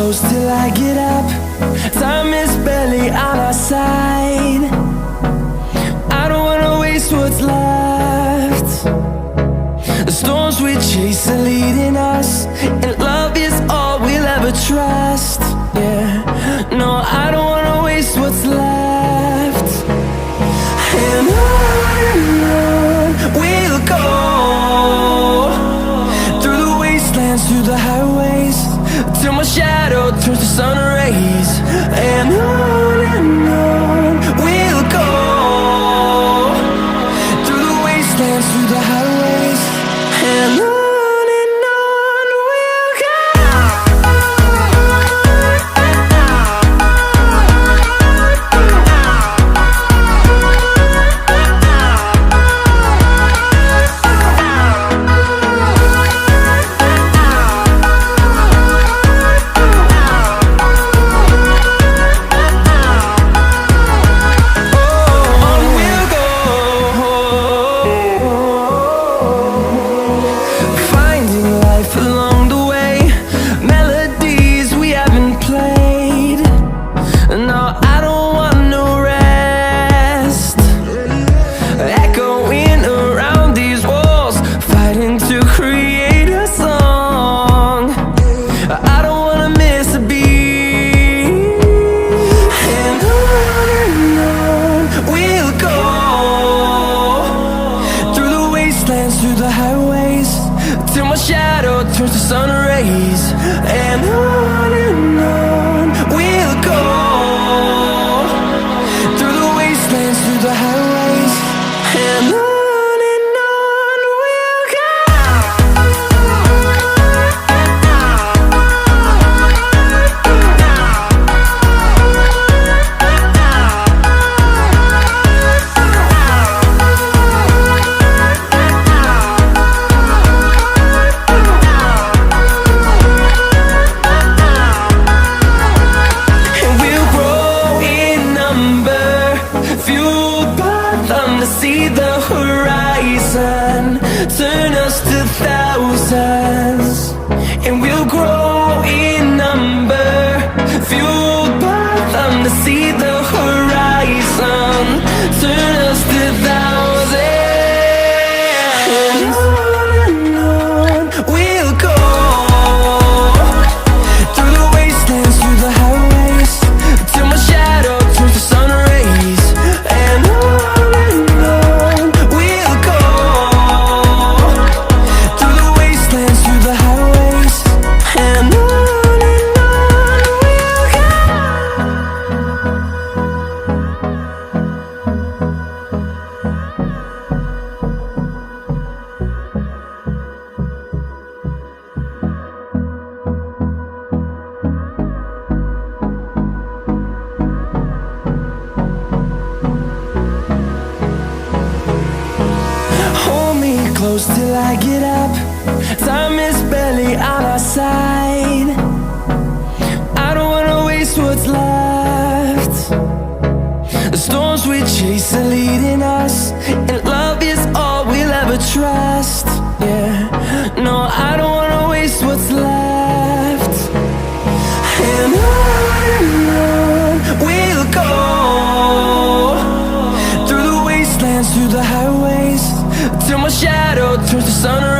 close till I get up. Time is barely on our side. I don't wanna waste what's left. The storms we chase are leading us, and love is all we'll ever trust. Yeah, no, I don't wanna waste what's left. And on we'll go, through the wastelands, through the highways, till my shadow turns to sun rays. And on we'll go, through the wastelands, through the highways, and on. Through the highways, till my shadow turns to sun rays. And on we'll go, through the wastelands, through the highways, and on. See the horizon turn us to thousands, and we'll grow in number, fueled by them to see the horizon turn us to thousands. And on we'll go, through the wastelands, through the highways, till my shadow turns to sun rays. And on close till I get up. Time is barely on our side. I don't wanna waste what's left. The storms we chase are leading us, and love is all we'll ever trust. Yeah, no, I don't wanna waste what's left. And on we'll go, through the wastelands, through the highways, till my shadow turns to sun rays.